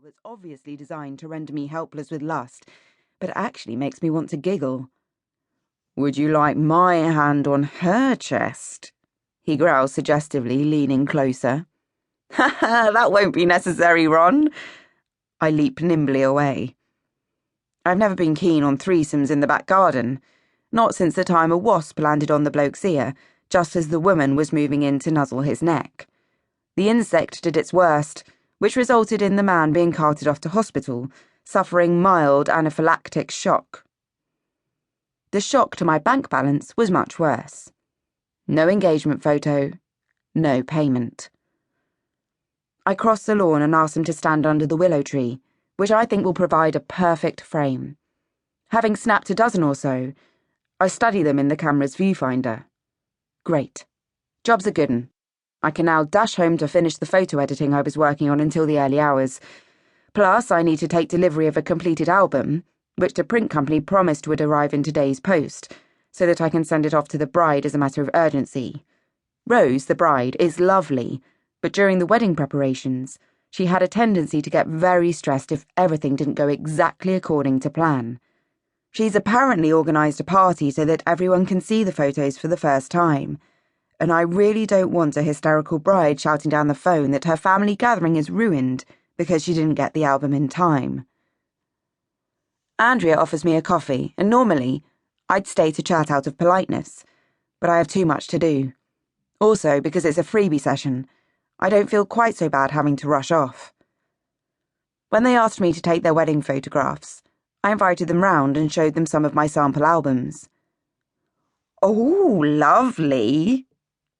that's obviously designed to render me helpless with lust, but actually makes me want to giggle. "Would you like my hand on her chest?" he growls suggestively, leaning closer. "Ha ha, that won't be necessary, Ron." I leap nimbly away. I've never been keen on threesomes in the back garden, not since the time a wasp landed on the bloke's ear, just as the woman was moving in to nuzzle his neck. The insect did its worst, which resulted in the man being carted off to hospital, suffering mild anaphylactic shock. The shock to my bank balance was much worse. No engagement photo, no payment. I cross the lawn and ask him to stand under the willow tree, which I think will provide a perfect frame. Having snapped a dozen or so, I study them in the camera's viewfinder. Great. Job's a good 'un. I can now dash home to finish the photo editing I was working on until the early hours. Plus, I need to take delivery of a completed album, which the print company promised would arrive in today's post, so that I can send it off to the bride as a matter of urgency. Rose, the bride, is lovely, but during the wedding preparations, she had a tendency to get very stressed if everything didn't go exactly according to plan. She's apparently organised a party so that everyone can see the photos for the first time, and I really don't want a hysterical bride shouting down the phone that her family gathering is ruined because she didn't get the album in time. Andrea offers me a coffee, and normally, I'd stay to chat out of politeness, but I have too much to do. Also, because it's a freebie session, I don't feel quite so bad having to rush off. When they asked me to take their wedding photographs, I invited them round and showed them some of my sample albums. "Oh, lovely,"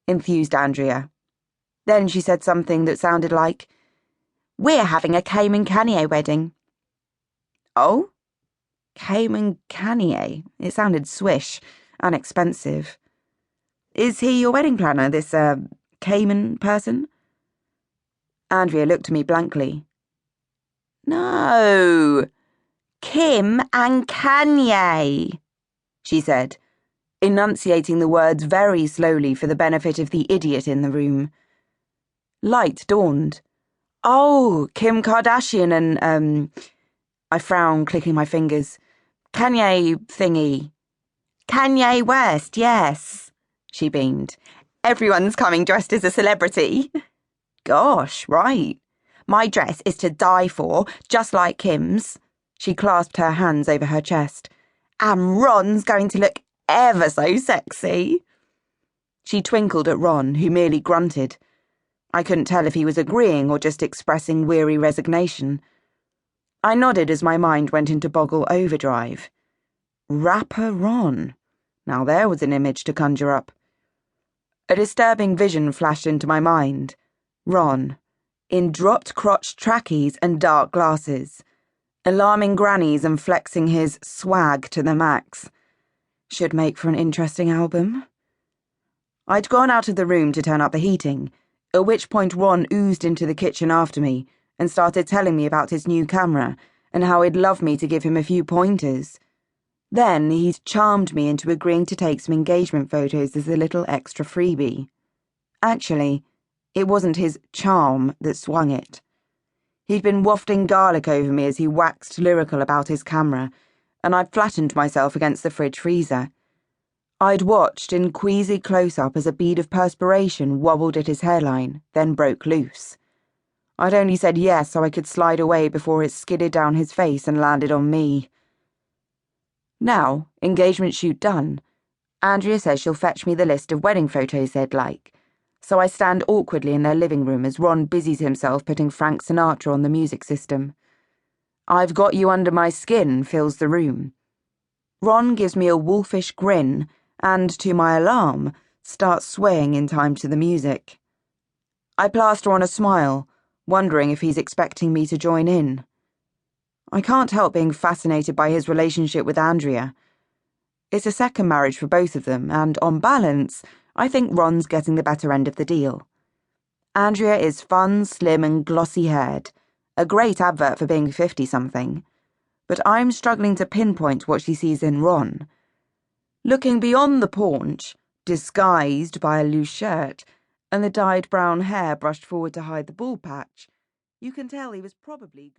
enthused Andrea. Then she said something that sounded like, "We're having a Cayman Kanye wedding." "Oh? Cayman Kanye?" It sounded swish and expensive. "Is he your wedding planner, this, Cayman person?" Andrea looked at me blankly. "No, Kim and Kanye," she said, enunciating the words very slowly for the benefit of the idiot in the room. Light dawned. "Oh, Kim Kardashian and, I frowned, clicking my fingers. "Kanye thingy." "Kanye West, yes," she beamed. "Everyone's coming dressed as a celebrity." "Gosh, right. My dress is to die for, just like Kim's." She clasped her hands over her chest. "And Ron's going to look ever so sexy." She twinkled at Ron, who merely grunted. I couldn't tell if he was agreeing or just expressing weary resignation. I nodded as my mind went into boggle overdrive. Rapper Ron. Now there was an image to conjure up. A disturbing vision flashed into my mind. Ron, in dropped-crotch trackies and dark glasses, alarming grannies and flexing his swag to the max. Should make for an interesting album. I'd gone out of the room to turn up the heating, at which point Ron oozed into the kitchen after me and started telling me about his new camera and how he'd love me to give him a few pointers. Then he'd charmed me into agreeing to take some engagement photos as a little extra freebie. Actually, it wasn't his charm that swung it. He'd been wafting garlic over me as he waxed lyrical about his camera, and I'd flattened myself against the fridge freezer. I'd watched in queasy close-up as a bead of perspiration wobbled at his hairline, then broke loose. I'd only said yes so I could slide away before it skidded down his face and landed on me. Now, engagement shoot done, Andrea says she'll fetch me the list of wedding photos they'd like, so I stand awkwardly in their living room as Ron busies himself putting Frank Sinatra on the music system. "I've got you under my skin" fills the room. Ron gives me a wolfish grin and, to my alarm, starts swaying in time to the music. I plaster on a smile, wondering if he's expecting me to join in. I can't help being fascinated by his relationship with Andrea. It's a second marriage for both of them, and on balance, I think Ron's getting the better end of the deal. Andrea is fun, slim, and glossy-haired, a great advert for being 50-something, but I'm struggling to pinpoint what she sees in Ron. Looking beyond the paunch, disguised by a loose shirt, and the dyed brown hair brushed forward to hide the bald patch, you can tell he was probably